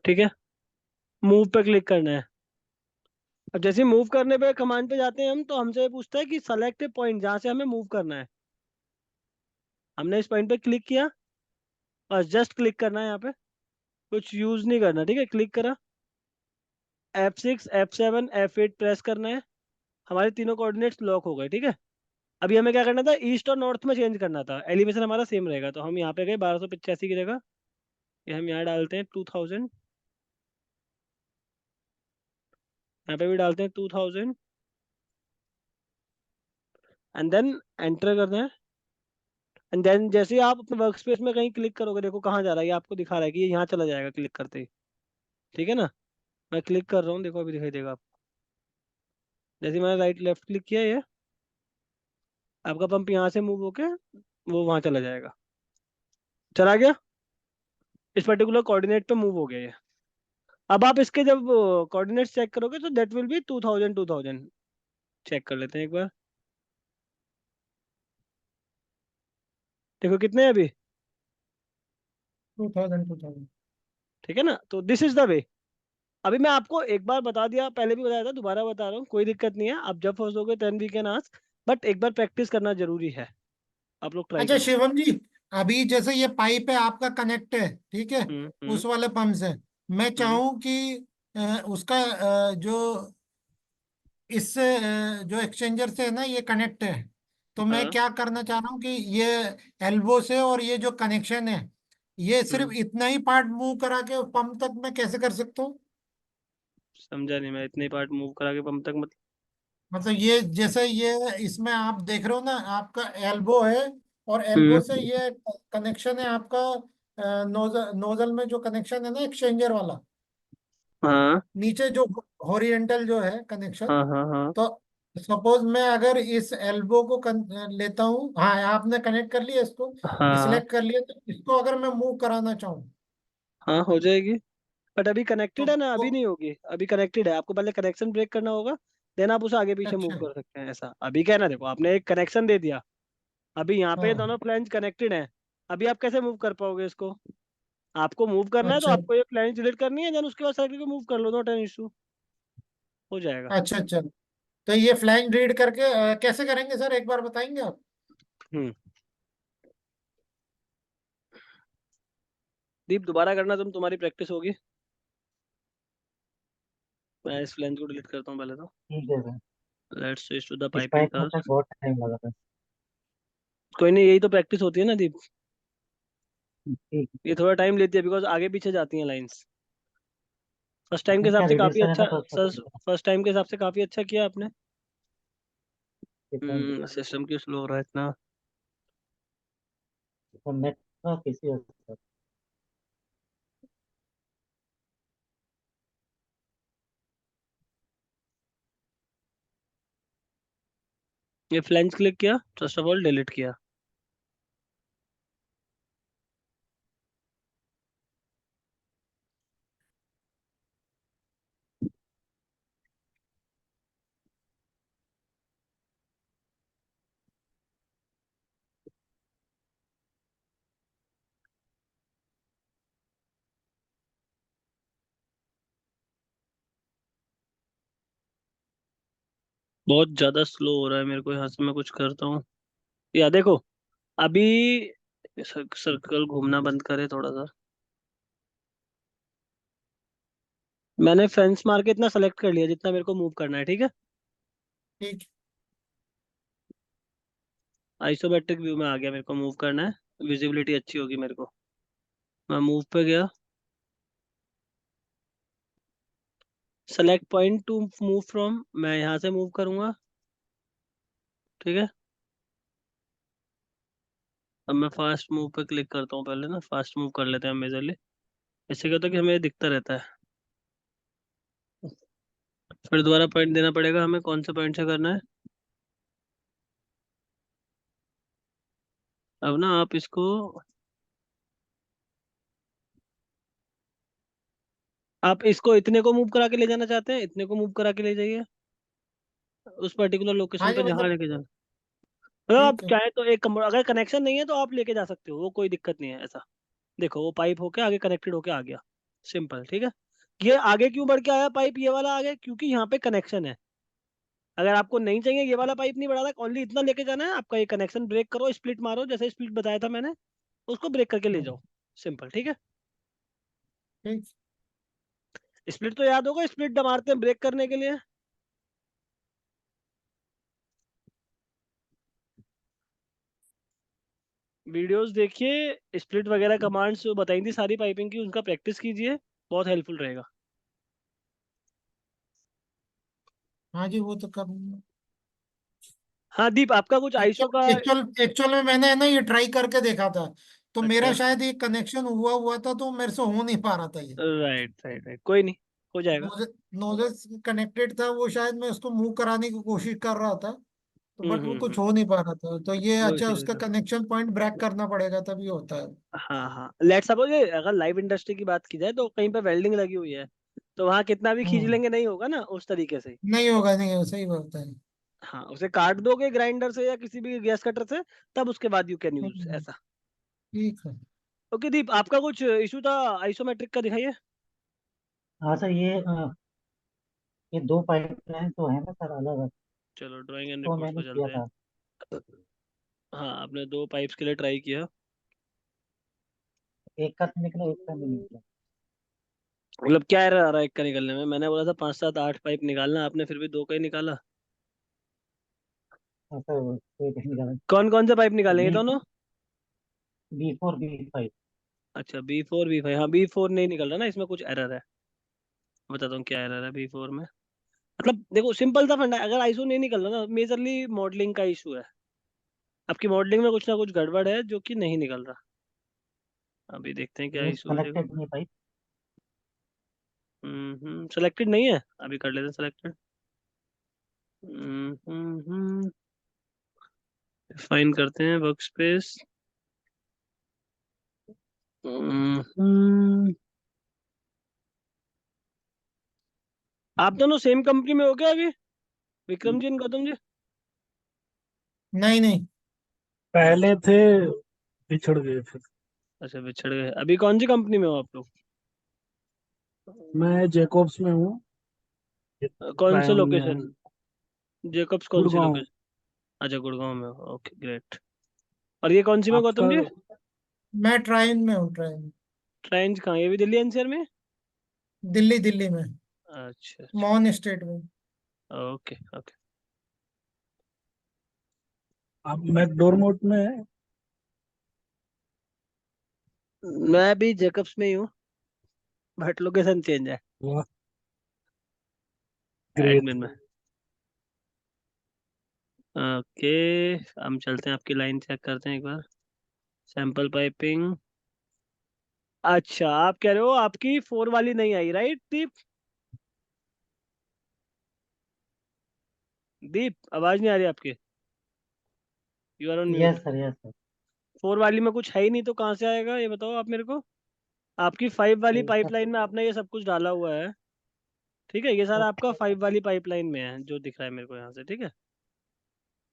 ठीक है। मूव पे क्लिक करना है। अब जैसे मूव करने पे कमांड पे जाते हैं हम, तो हमसे ये पूछता है कि सेलेक्ट पॉइंट जहाँ से हमें मूव करना है। हमने इस पॉइंट पे क्लिक किया, और जस्ट क्लिक करना है यहाँ पे, कुछ यूज नहीं करना, ठीक है। क्लिक करा, F6 F7 F8 प्रेस करना है। हमारे तीनों कोऑर्डिनेट्स लॉक हो गए, ठीक है। अभी हमें क्या करना था, ईस्ट और नॉर्थ में चेंज करना था, एलिवेशन हमारा सेम रहेगा। तो हम यहाँ पे गए 1285 की जगह, ये हम यहाँ डालते हैं 2000, यहाँ पे भी डालते हैं 2000, एंड देन एंटर करना है। एंड देन जैसे ही आप अपने वर्क स्पेस में कहीं क्लिक करोगे, देखो कहाँ जा रहा है, ये आपको दिखा रहा है कि ये यहाँ चला जाएगा क्लिक करते ही, ठीक है ना। मैं क्लिक कर रहा हूँ, देखो अभी दिखाई देगा आपको। जैसे मैंने राइट लेफ्ट क्लिक किया, ये आपका पंप यहाँ से मूव होके वो वहाँ चला जाएगा। चला गया, इस पर्टिकुलर कोऑर्डिनेट पे मूव हो गया ये। अब आप इसके जब कोऑर्डिनेट्स चेक करोगे, तो दैट विल बी 2000 चेक कर लेते हैं एक बार। देखो कितने हैं अभी, 2000, 2000। ठीक है ना। तो दिस इज द वे। अभी मैं आपको एक बार बता दिया, पहले भी बताया था, दोबारा बता रहा हूँ, कोई दिक्कत नहीं है। आप जब फंसोगे then we can ask, but एक बार प्रैक्टिस करना जरूरी है। आप लोग ट्राई अच्छा करो। शिवम जी, अभी जैसे ये पाइप है आपका कनेक्ट है, ठीक है, हम्म। उस वाले पंप से मैं हम्म। चाहूँ कि उसका जो इससे जो एक्सचेंजर से है ना ये कनेक्ट है, तो मैं हाँ। क्या करना चाह रहा हूँ कि ये एल्बो से और ये जो कनेक्शन है, ये सिर्फ हम्म। इतना ही पार्ट मूव करा के पंप तक मैं कैसे कर सकता हूँ? समझा नहीं मैं, इतने पार्ट मूव करा के पंप तक मतलब? मतलब ये जैसे ये इसमें आप देख रहे हो ना, आपका एल्बो है, और एल्बो से हम्म। ये कनेक्शन है आपका नोजल नोजल में जो कनेक्शन है ना एक्सचेंजर वाला, हाँ नीचे जो हॉरिजेंटल जो है कनेक्शन। हाँ हाँ हाँ तो सपोज मैं अगर इस एल्बो को लेता हूँ, हाँ आपने कनेक्ट कर लिया इसको, हाँ सिलेक्ट कर लिया, तो इसको अगर मैं मूव कराना चाहूँ हाँ, हो जाएगी। बट अभी तो कनेक्टेड है ना, अभी नहीं होगी। अभी कनेक्टेड है, आपको पहले कनेक्शन ब्रेक करना होगा, देन आप उसे आगे पीछे मूव अच्छा। कर सकते हैं। ऐसा अभी क्या है ना, देखो आपने एक कनेक्शन दे दिया, अभी यहाँ पे हाँ। दोनों फ्लैंज कनेक्टेड हैं। अभी आप कैसे मूव कर पाओगे इसको? आपको मूव करना है तो अच्छा आपको ये फ्लैंज डिलीट करनी है, देन उसके बाद सर्किट को मूव कर लो, नॉट एन इशू, हो जाएगा। अच्छा अच्छा। तो ये फ्लैंग रीड करके कैसे करेंगे सर, एक बार बताएंगे आप? हम्म। दीप दोबारा करना, तुम्हारी प्रैक्टिस होगी। मैं इस फ्लैंज को डिलीट करता हूँ पहले तो। ठीक है sir. Let's switch to the इस पाइपिंग पाइप में सर टास्क। बहुत टाइम लगा था। कोई नहीं, यही तो प्रैक्टिस होती है ना दीप। ठीक ये थोड़ा टाइम लेती है बिकॉज आगे पीछे जाती हैं लाइंस। फर्स्ट टाइम के है, हिसाब क्या से काफी रिडक्शन है अच्छा। ना तो अच्छा सर, चलेगा। फर्स्ट टाइम के हिसाब से काफी अच्छा किया आपने। Thank you. सिस्टम क्यों स्लो हो रहा है इतना? सर नेटवर्क इसी है सर। ये फ्लैंज क्लिक किया, फर्स्ट ऑफ ऑल डिलीट किया। बहुत ज्यादा स्लो हो रहा है मेरे को, यहाँ से मैं कुछ करता हूँ। या देखो, अभी सर्कल घूमना बंद करे थोड़ा सा। मैंने फेंस मार के इतना सेलेक्ट कर लिया जितना मेरे को मूव करना है, ठीक है। ठीक। आइसोमेट्रिक व्यू में आ गया, मेरे को मूव करना है, विजिबिलिटी अच्छी होगी मेरे को। मैं मूव पे गया, select point two move from, मैं यहाँ से मूव करूंगा, ठीक है। अब मैं फास्ट मूव पे क्लिक करता हूँ, पहले ना फास्ट मूव कर लेते हैं मेजरली। इससे क्या होता है कि हमें दिखता रहता है। फिर दोबारा पॉइंट देना पड़ेगा हमें, कौन से पॉइंट से करना है। अब ना आप इसको, आप इसको इतने को मूव करा के ले जाना चाहते हैं, इतने को मूव करा के ले जाइए उस पर्टिकुलर हाँ लोकेशन जी, पे जहाँ मतलब लेके जाना। मतलब आप ठीक है। चाहे तो एक अगर कनेक्शन नहीं है तो आप लेके जा सकते हो, वो कोई दिक्कत नहीं है ऐसा। देखो वो पाइप होके आगे कनेक्टेड होके आ गया, सिंपल, ठीक है। ये आगे क्यों बढ़ के आया पाइप, ये वाला आगे, क्योंकि यहाँ पे कनेक्शन है। अगर आपको नहीं चाहिए ये वाला पाइप नहीं बढ़ा था, ओनली इतना लेके जाना है आपका, ये कनेक्शन ब्रेक करो, स्प्लिट मारो, जैसे स्प्लिट बताया था मैंने, उसको ब्रेक करके ले जाओ, सिंपल, ठीक है। ठीक। स्प्लिट तो याद होगा, स्प्लिट मारते हैं ब्रेक करने के लिए। वीडियोस देखिए, स्प्लिट वगैरह कमांड्स जो बताई थी सारी पाइपिंग की, उनका प्रैक्टिस कीजिए, बहुत हेल्पफुल रहेगा। हाँ जी, वो तो कर। हाँ दीप, आपका कुछ आईसो का। एक्चुअल एक्चुअल में मैंने है ना ये ट्राई करके देखा था। तो मेरा अच्छा, शायद ये कनेक्शन हुआ हुआ था, तो मेरे से हो नहीं पा रहा था ये। राइट राइट राइट, कोई नहीं, हो जाएगा। नोजल कनेक्टेड था वो, शायद मैं उसको मूव कराने की कोशिश कर रहा था। तो बट वो कुछ हो नहीं पा रहा था, तो ये वो अच्छा, इसी उसका वजह से। कनेक्शन पॉइंट ब्रेक करना पड़ेगा तभी होता है। हाँ हाँ, लेट्स सपोज अगर लाइव इंडस्ट्री की बात की जाए तो कहीं पे वेल्डिंग लगी हुई है, तो वहां कितना भी खींच हम्म। लेंगे नहीं होगा ना उस तरीके से। नहीं होगा, नहीं होगा, सही बात है। हाँ, उसे काट दोगे ग्राइंडर से या किसी भी गैस कटर से, तब उसके बाद यू कैन यूज हम्म, ऐसा। ठीक है। ओके दीप, आपका कुछ इशू था आइसोमेट्रिक का, दिखाइए। हाँ सर, ये दो पाइपलाइन तो है ना सर, अलग अलग। चलो ड्राइंग एंड तो रिपोर्ट्स मैंने पे किया चलते हैं। था। हाँ, आपने दो पाइप्स के लिए ट्राई किया। एक का तो निकला, एक का नहीं निकला। मतलब क्या एरर आ रहा है एक का निकलने में, मैंने बोला था 5 7 8 पाइप निकालना, आपने फिर भी दो का ही निकाला। हाँ सर, वो एक ही निकला। कौन कौन से पाइप निकालेंगे बी दोनों। B4 B5। अच्छा B4 B5, हाँ B4 नहीं निकल रहा ना, इसमें कुछ एरर है। बताता हूँ क्या एरर है B4 में। मतलब देखो सिंपल सा फंडा है, अगर आईसो नहीं निकल रहा ना, मेजरली मॉडलिंग का इशू है। आपकी मॉडलिंग में कुछ ना कुछ गड़बड़ है जो कि नहीं निकल रहा। अभी देखते हैं क्या मीन्स इशू है, देखो। कनेक्टेड नहीं पाइप। सेलेक्टेड नहीं है, अभी कर लेते हैं सेलेक्टेड। हम्म, फाइन करते हैं वर्क स्पेस। आप दोनों सेम कंपनी में हो क्या अभी, विक्रम जी और गौतम जी। नहीं नहीं। पहले अच्छा। थे, बिछड़ गए फिर। अच्छा बिछड़ गए, अभी कौन सी कंपनी में हो आप लोग। मैं जेकॉब्स में हूँ, कौन से ट्रायन में है। लोकेशन, जेकब्स कौन सी गुड़गांव। लोकेशन। अच्छा गुड़गांव में हो, ओके ग्रेट। और ये कौन सी में आपका? गौतम जी। मैं ट्राइन में हूँ, ट्राइन। ट्राइंज कहाँ, ये भी दिल्ली एनसीआर में। दिल्ली, दिल्ली में। अच्छा अच्छा। मॉन स्टेट में। Okay okay. आप मैकडोरमोट में है? मैं भी जेकब्स में ही हूँ, बट लोकेशन चेंज है, वाह, ग्रेट। एडमिन में। ओके, हम चलते हैं आपकी लाइन चेक करते हैं एक बार। Sample piping. अच्छा आप कह रहे हो आपकी 4 वाली नहीं आई, राइट दीप। दीप आवाज नहीं आ रही आपकी, you are on yes mute. Sir, yes sir. 4 वाली में कुछ है ही नहीं तो कहाँ से आएगा, ये बताओ आप मेरे को। आपकी 5 वाली सर पाइपलाइन में आपने ये सब कुछ डाला हुआ है, ठीक है, ये सारा आपका 5 वाली पाइपलाइन में है जो दिख रहा है मेरे को यहाँ से, ठीक है।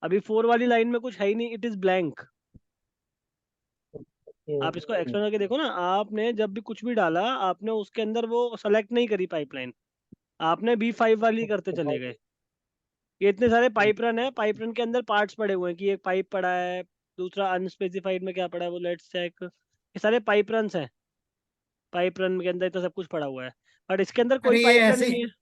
अभी 4 वाली लाइन में कुछ है ही नहीं, इट इज ब्लैंक। आप इसको एक्सप्लेन करके देखो ना, आपने जब भी कुछ भी डाला आपने उसके अंदर वो सेलेक्ट नहीं करी पाइपलाइन, आपने B5 वाली करते चले गए। ये इतने सारे पाइप रन है, पाइप रन के अंदर पार्ट्स पड़े हुए हैं कि एक पाइप पड़ा है, दूसरा अनस्पेसिफाइड में क्या पड़ा है वो लेट्स चेक। ये सारे पाइप रन्स हैं, पाइप रन के अंदर इतना सब कुछ पड़ा हुआ है, बट इसके अंदर कोई अरे ये पाइप रन ऐसे नहीं है।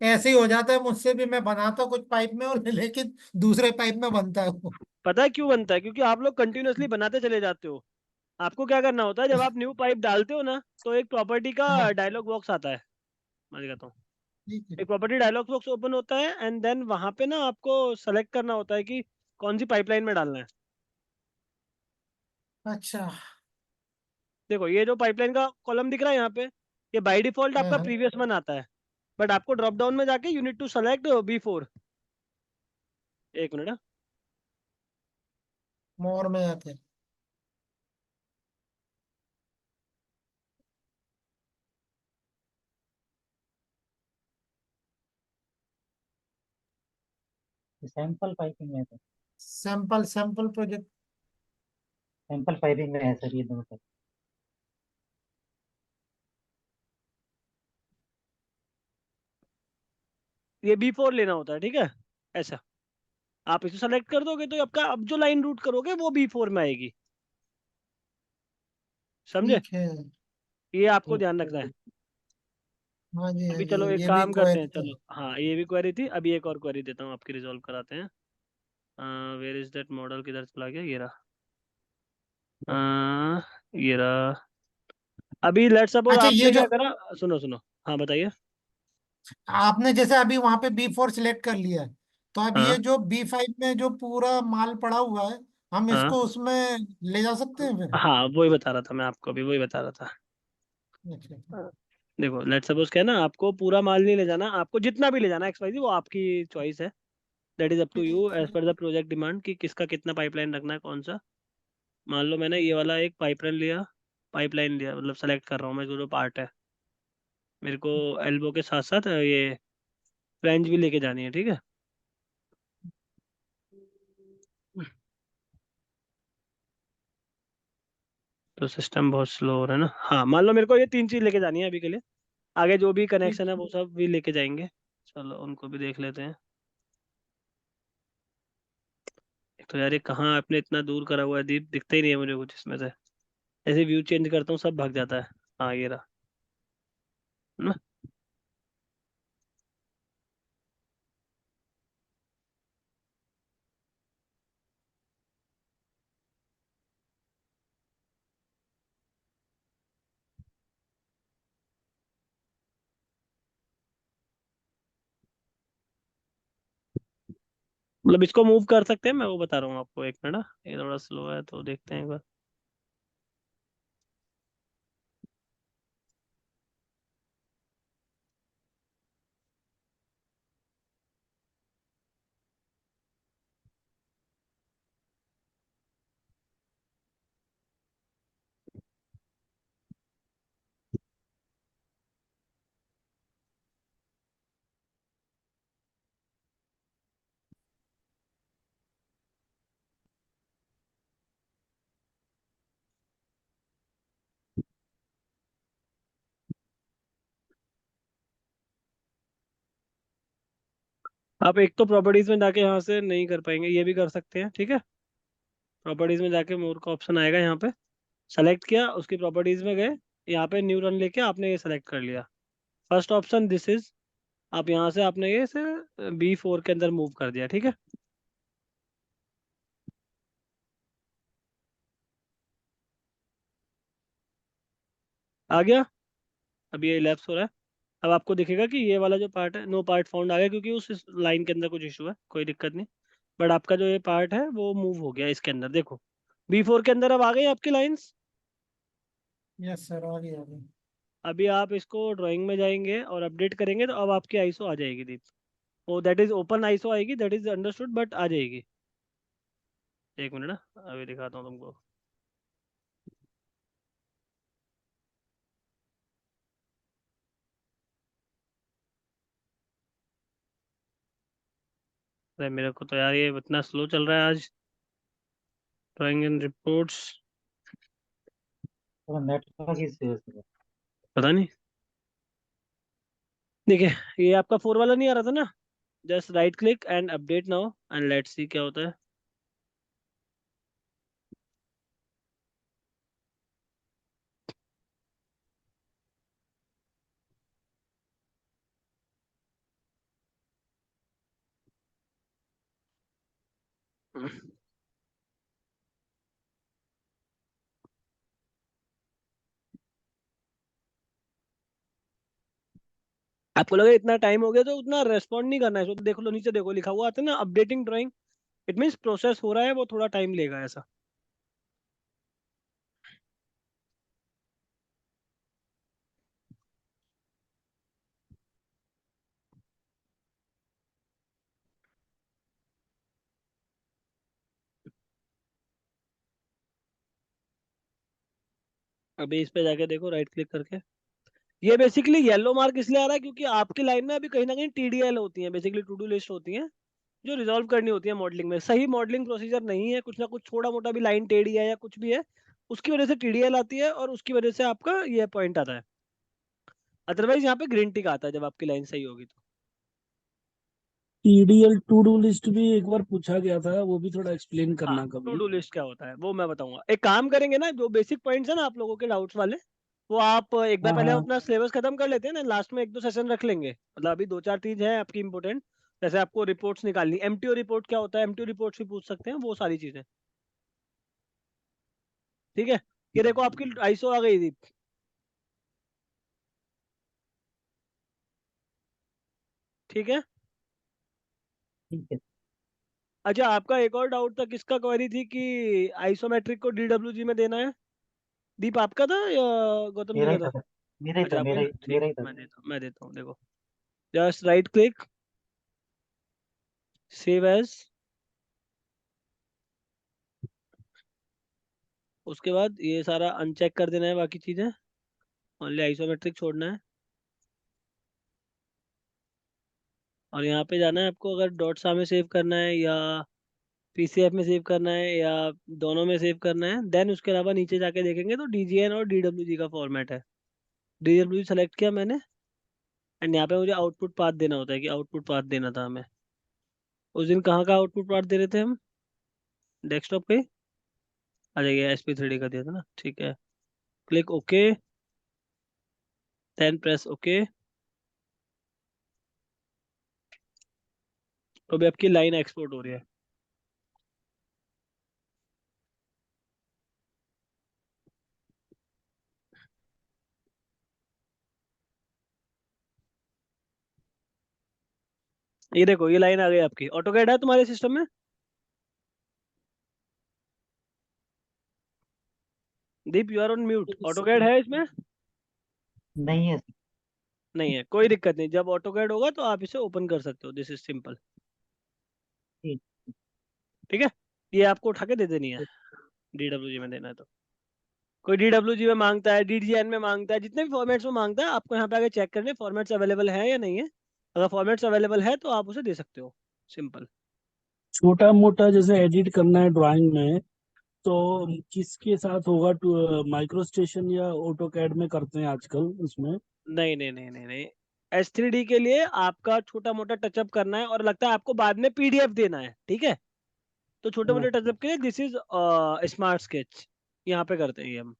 ऐसे ही हो जाता है मुझसे भी। मैं बनाता कुछ पाइप में और लेकिन दूसरे पाइप में बनता है वो। पता है क्यों बनता है? क्योंकि आप लोग कंटिन्यूअसली बनाते चले जाते हो। आपको क्या करना होता है, जब आप न्यू पाइप डालते हो ना, तो एक प्रॉपर्टी का हाँ डायलॉग बॉक्स आता है, मैं कहता हूँ। ठीक है। एक प्रॉपर्टी डायलॉग बॉक्स ओपन होता है एंड देन वहां पे ना आपको सेलेक्ट करना होता है कि कौन सी पाइपलाइन में डालना है। अच्छा। देखो ये जो पाइपलाइन का कॉलम दिख रहा है यहाँ पे, ये बाय डिफॉल्ट हाँ आपका हाँ। प्रीवियस वन आता है, बट आपको ड्रॉप डाउन में जाके you need to select B4। एक मिनट। मोर में आते हैं। सैंपल पाइपिंग में है, sample sample project. Sample piping में है सर ये दोनों सर। ये B4 लेना होता है, ठीक है, ऐसा। आप इसे सेलेक्ट कर दोगे तो आपका अब जो लाइन रूट करोगे वो B4 में आएगी, समझे? ठीक है। ये आपको ठीक ध्यान है रखना है। ठीक। हाँ जी हाँ अभी जी, चलो एक ये भी काम करते हैं, क्वेरी था। चलो हाँ ये भी क्वेरी थी, अभी एक और क्वेरी देता हूँ आपकी, रिजॉल्व कराते हैं। वेयर इज दैट मॉडल, किधर चला गया, ये रहा। ये रहा। अभी लेट सपोज अच्छा ये आपने जो क्या करा, सुनो सुनो। हाँ बताइए। आपने जैसे अभी वहां पे B4 सिलेक्ट कर लिया है, तो अब ये हाँ जो B5 में जो पूरा माल पड़ा हुआ है, हम हाँ इसको उसमें ले जा सकते हैं फिर। हाँ, वही बता रहा था मैं आपको, अभी वही बता रहा था। अच्छा अच्छा। हाँ, देखो लेट सपोज क्या है ना, आपको पूरा माल नहीं ले जाना, आपको जितना भी ले जाना XYZ वो आपकी चॉइस है। That is up to you ठीक एज है। पर द प्रोजेक्ट डिमांड कि किसका कितना पाइपलाइन रखना है, कौन सा। मान लो मैंने ये वाला एक पाइपलाइन लिया, पाइपलाइन लिया मतलब सेलेक्ट कर रहा हूँ मैं जो जो पार्ट है। मेरे को एल्बो के साथ साथ ये फ्लैंज भी लेके जानी है, ठीक है। तो सिस्टम बहुत स्लो हो रहा है ना। हाँ मान लो मेरे को ये तीन चीज लेके जानी है अभी के लिए, आगे जो भी ठीक। कनेक्शन है वो सब भी लेके जाएंगे। चलो उनको भी देख लेते हैं। एक तो यार ये कहाँ आपने इतना दूर करा हुआ है दीप, दिखता ही नहीं है मुझे कुछ इसमें से। ऐसे व्यू चेंज करता हूँ सब भाग जाता है। हाँ ये रहा ना। मतलब इसको मूव कर सकते हैं, मैं वो बता रहा हूँ आपको, एक मिनट ना, ये थोड़ा स्लो है तो देखते हैं एक बार। आप एक तो प्रॉपर्टीज में जाके यहाँ से नहीं कर पाएंगे, ये भी कर सकते हैं, ठीक है। प्रॉपर्टीज में जाके मोर का ऑप्शन आएगा यहाँ पे, सेलेक्ट किया, उसकी प्रॉपर्टीज में गए, यहाँ पे न्यू रन लेके आपने ये सेलेक्ट कर लिया। फर्स्ट ऑप्शन दिस इज, आप यहाँ से आपने ये से B4 के अंदर मूव कर दिया, ठीक है। आ गया। अब ये लैप्स हो रहा है। अब आपको दिखेगा कि ये वाला जो पार्ट है नो पार्ट फाउंड आ गया, क्योंकि उस लाइन के अंदर कुछ इशू है, कोई दिक्कत नहीं। बट आपका जो ये पार्ट है वो मूव हो गया इसके अंदर, देखो B4 के अंदर अब आ गई आपकी लाइंस। यस सर, आ गया आ गया। अभी आप इसको ड्राइंग में जाएंगे और अपडेट करेंगे तो अब आपकी आईसो आ जाएगी दीप। ओ दैट इज ओपन आईसो आएगी, दैट इज अंडरस्टूड, बट आ जाएगी। एक मिनट ना, अभी दिखाता हूँ तुमको। अरे मेरे को तो यार ये इतना स्लो चल रहा है आज, ड्राइंग एंड रिपोर्ट्स। तो नेटवर्क इश्यू है सर। पता नहीं। देखिए ये आपका 4 वाला नहीं आ रहा था ना, just right click and update now and let's see क्या होता है। आपको लगे इतना टाइम हो गया तो उतना रेस्पॉन्ड नहीं करना है, तो देख लो नीचे, देखो लिखा हुआ आता है ना updating drawing, it means process हो रहा है, वो थोड़ा टाइम लेगा ऐसा। अभी इस पे जाके देखो राइट क्लिक करके, ये बेसिकली येलो मार्क इसलिए आ रहा है क्योंकि आपकी लाइन में अभी कहीं ना कहीं टीडीएल होती है, बेसिकली टू डू लिस्ट होती है जो रिजॉल्व करनी होती है मॉडलिंग में। सही मॉडलिंग प्रोसीजर नहीं है, कुछ ना कुछ छोटा मोटा भी लाइन टेढ़ी है या कुछ भी है, उसकी वजह से टीडीएल आती है और उसकी वजह से आपका ये पॉइंट आता है। अदरवाइज यहाँ पे ग्रीन टिक आता है जब आपकी लाइन सही होगी तो। टीडीएल टू डू लिस्ट भी एक बार पूछा गया था, वो भी थोड़ा एक्सप्लेन हाँ, करना टू कभी। डू लिस्ट क्या होता है वो मैं बताऊंगा। एक काम करेंगे ना, जो बेसिक पॉइंट्स है ना आप लोगों के डाउट्स वाले, वो आप एक बार हाँ पहले हाँ। अपना सिलेबस खत्म कर लेते हैं ना, लास्ट में एक दो सेशन रख लेंगे। मतलब अभी दो चार चीज है आपकी इंपॉर्टेंट, जैसे आपको रिपोर्ट्स निकालनी, एमटीओ रिपोर्ट क्या होता है, एमटीओ रिपोर्ट्स भी पूछ सकते हैं, वो सारी चीजें। ठीक है, ये देखो आपकी आईसो आ गई थी। ठीक है। ठीक है। अच्छा, आपका एक और डाउट था, किसका क्वेरी थी कि आइसोमेट्रिक को डीडब्ल्यूजी में देना है? दीप आपका था या गौतम जी मेरा का ही था? था सर। मेरा ही अच्छा था, आपका, ठीक मेरा है ही था मैं सर। देता हूँ, देखो। Just right click, save as, उसके बाद ये सारा अनचेक कर देना है, बाकी चीजें ओनली आइसोमेट्रिक छोड़ना है। और यहाँ पे जाना है आपको, अगर डॉट्सा में सेव करना है या पीसीएफ में सेव करना है या दोनों में सेव करना है। देन उसके अलावा नीचे जाके देखेंगे तो डीजीएन और डीडब्ल्यूजी का फॉर्मेट है। डीडब्ल्यूजी सेलेक्ट किया मैंने, एंड यहाँ पे मुझे आउटपुट पाथ देना होता है, कि आउटपुट पाथ देना था हमें। उस दिन कहाँ का आउटपुट पाथ दे रहे थे हम? डेस्कटॉप पे आ जाइए, SP3D का दिया था ना, ठीक है। Click okay, then press okay. तो अभी आपकी लाइन एक्सपोर्ट हो रही है। ये देखो ये लाइन आ गई आपकी। ऑटोकैड है तुम्हारे सिस्टम में? Deep you are on mute. AutoCAD है इसमें? नहीं है सर। नहीं है, कोई दिक्कत नहीं, जब ऑटोकैड होगा तो आप इसे ओपन कर सकते हो, दिस इज सिंपल। ठीक। ठीक है, ये आपको उठा के दे देनी है, डीडब्ल्यूजी में देना है तो। कोई डीडब्ल्यूजी में मांगता है, डीडीएन में मांगता है, जितने भी फॉर्मेट्स में मांगता है, आपको यहाँ पे आगे चेक करने फॉर्मेट्स अवेलेबल है या नहीं है। अगर फॉर्मेट्स अवेलेबल है तो आप उसे दे सकते हो, सिंपल। छोटा मोटा जैसे एडिट करना है ड्राइंग में, तो किसके साथ होगा? माइक्रो स्टेशन या ऑटोकैड में करते हैं आजकल उसमें? नहीं नहीं नहीं नहीं नहीं, S3D के लिए आपका छोटा मोटा टचअप करना है और लगता है आपको बाद में पीडीएफ देना है, ठीक है, तो छोटे हाँ। मोटे टचअप के लिए दिस इज स्मार्ट स्केच, यहाँ पे करते हैं ये हम।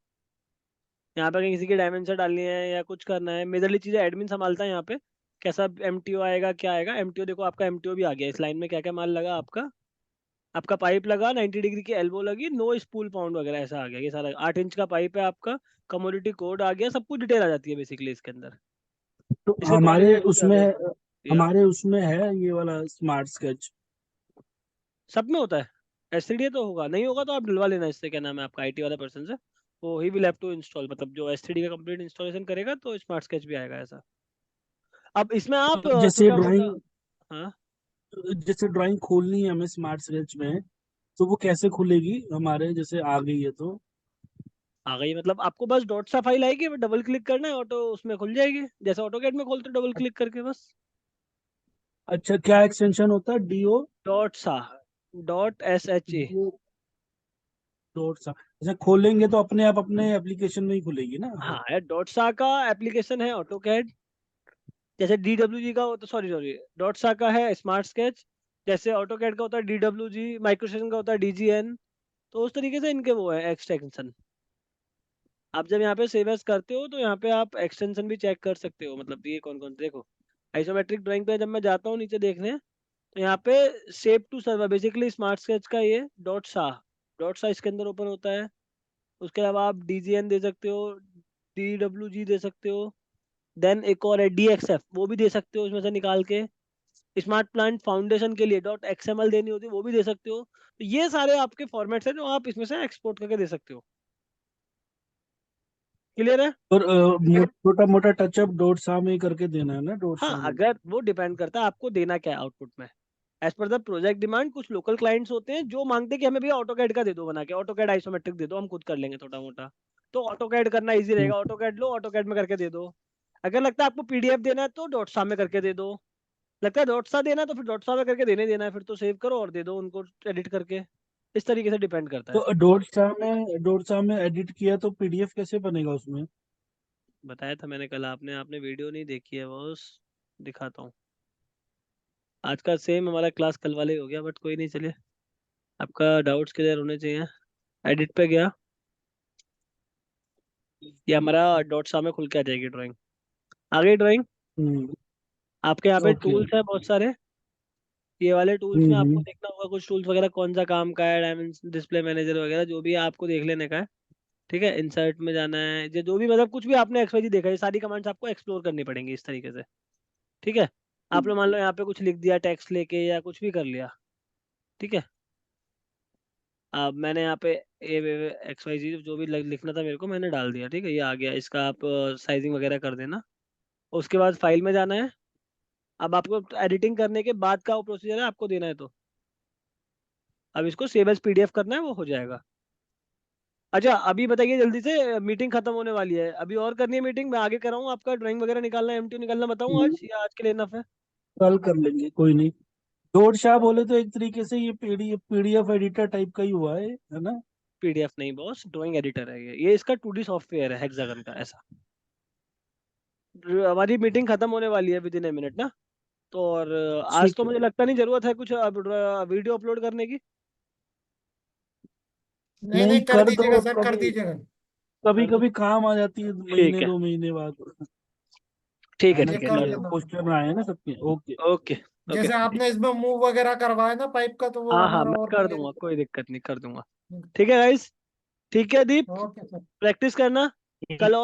यहाँ पे कहीं किसी की डायमेंशन डालनी है या कुछ करना है, मेजरली चीजें एडमिन संभालता है यहाँ पे। कैसा एमटीओ आएगा, क्या आएगा एमटीओ, देखो आपका एमटीओ भी आ गया, इस लाइन में क्या क्या माल लगा आपका। आपका पाइप लगा, 90 डिग्री की एल्बो लगी, नो स्पूल पाउंड वगैरह ऐसा आ गया, ये सारा 8 इंच का पाइप है आपका। कमोडिटी कोड आ गया, सब कुछ डिटेल आ जाती है बेसिकली इसके अंदर। तो इसके कोऑर्डिनेट्स भी आ गए। या हमारे उसमें है ये वाला स्मार्ट स्केच? सब में होता है। S3D तो होगा, नहीं होगा तो आप डलवा लेना इससे, क्या नाम है आपका आईटी वाला पर्सन से, वो ही विल हैव टू इंस्टॉल, मतलब जो S3D का कंप्लीट इंस्टॉलेशन करेगा तो स्मार्ट स्केच भी आएगा ऐसा। अब इसमें आप तो छोटा मोटा, हाँ जैसे ड्राइंग खोलनी है हमें स्मार्ट स्केच में, तो वो कैसे खुलेगी हमारे, जैसे आ गई है तो? आ गई, मतलब आपको बस डॉट सा फाइल आएगी, डबल क्लिक करना है, ऑटो उसमें खुल जाएगी, जैसे ऑटोकैड में खोलते डबल क्लिक करके बस। अच्छा, क्या एक्सटेंशन होता है? डीओ डॉट सा, .SHA। डॉट सा? अच्छा, खोलेंगे तो अपने आप अपने एप्लीकेशन में ही खुलेगी ना? हाँ यार, डॉट सा का एप्लीकेशन है ऑटोकैड, जैसे DWG का होता, सॉरी डॉट्सा का है स्मार्ट स्केच, जैसे ऑटोकैड का होता है DWG, माइक्रोस्टेशन का होता है DGN। तो उस तरीके से इनके वो है एक्सटेंशन। आप जब यहाँ पे सेव एज करते हो तो यहाँ पे आप एक्सटेंशन भी चेक कर सकते हो, मतलब ये कौन कौन से देखो। आइसोमेट्रिक ड्राइंग पे जब मैं जाता हूँ नीचे देखने, तो यहाँ पे save to server, basically smart sketch का ये डॉट सा इसके अंदर ओपन होता है। उसके अलावा आप DGN दे सकते हो, DWG दे सकते हो, देन एक और है DXF, वो भी दे सकते हो इसमें से निकाल के। स्मार्ट प्लांट फाउंडेशन के लिए .XML देनी होती है, वो भी दे सकते हो। तो ये सारे आपके फॉर्मेट्स हैं जो आप इसमें से एक्सपोर्ट करके दे सकते हो। क्लियर है? और छोटा मोटा टचअप डॉट सा में ही करके देना है ना, डॉट हाँ, सा में। अगर वो डिपेंड करता है आपको देना क्या है आउटपुट में, as per the project demand. कुछ लोकल क्लाइंट्स होते हैं जो मांगते हैं कि हमें भैया ऑटोकैड का दे दो बना के, ऑटोकैड आइसोमेट्रिक दे दो, हम खुद कर लेंगे छोटा मोटा। तो ऑटोकैड करना इजी हम्म, रहेगा, ऑटोकैड लो, ऑटोकैड में करके दे दो। अगर लगता है आपको PDF देना है तो डॉटसा में करके दे दो। लगता है डॉटसा देना है तो फिर डॉटसा में करके देने देना है, फिर तो सेव करो और दे दो उनको एडिट करके। इस तरीके से डिपेंड करता है। तो डॉट सा में एडिट किया तो PDF कैसे बनेगा उसमें? बताया था मैंने कल, आपने वीडियो नहीं देखी है बॉस। दिखाता हूँ। आज का सेम हमारा क्लास कल वाले ही हो गया, बट कोई नहीं, चलिए। आपका डाउट्स क्लियर होने चाहिए। एडिट पे गया, ये हमारा डॉट सा में खुल के आ जाएगी ड्राइंग। आ गई ड्राइंग। हम्म, आपके यहाँ पे ओके। टूल्स है बहुत सारे। ये वाले टूल्स में आपको हम्म। देखना होगा कुछ टूल्स वगैरह कौन सा काम का है, डायमेंशन, डिस्प्ले मैनेजर वगैरह जो भी है आपको देख लेने का है। ठीक है, इंसर्ट में जाना है, जो भी मतलब कुछ भी आपने XYZ देखा है, ये सारी कमांड्स आपको एक्सप्लोर करनी पड़ेंगी इस तरीके से। ठीक है। आपने मान लो यहाँ पे कुछ लिख दिया टेक्स्ट लेके या कुछ भी कर लिया। ठीक है। अब मैंने यहाँ पे XYZ जो भी लिखना था मेरे को मैंने डाल दिया। ठीक है, ये आ गया, इसका आप साइजिंग वगैरह कर देना। उसके बाद फाइल में जाना है। अब आपको एडिटिंग करने के बाद का वो प्रोसीजर है, आपको देना है तो अब इसको सेव एज PDF करना है, वो हो जाएगा। अच्छा, अभी बताइए जल्दी से, मीटिंग खत्म होने वाली है, अभी और करनी है मीटिंग? मैं आगे कराऊँ आपका, ड्राइंग वगैरह निकालना है, MTU निकालना बताऊँ आज, या आज के लिए इनफ है? कल कर लेंगे, कोई नहीं। डॉट सा बोले तो एक तरीके से ये PDF एडिटर टाइप का ही हुआ है ना? PDF नहीं बॉस, ड्राइंग एडिटर है ये इसका 2D सॉफ्टवेयर है हेक्सागन का ऐसा। हमारी मीटिंग खत्म होने वाली है विद इन ए मिनट ना। तो और आज ठीक तो है। मुझे लगता नहीं जरूरत है कुछ वीडियो अपलोड करने की। नहीं नहीं, नहीं, कर कर दीजिएगा दो सर, कर कभी। दीजिएगा। कभी कर दी। कभी काम आ जाती है, ठीक महीने है, 2 महीने बाद। ठीक है है, ना, ये ठीक है, कर नो कि नो। देना। क्वेश्चन आए ना सबके। ओके। ओके। ओके। जैसे आपने इसमें मूव वगैरह करवाया ना पाइप का, तो वो हाँ हाँ, हमारा मैं और कर क्लियर। दूंगा, कोई दिक्कत नहीं, कर दूंगा। ठीक है गाइस। ठीक है दीप, ओके सर। प्रैक्टिस करना कल और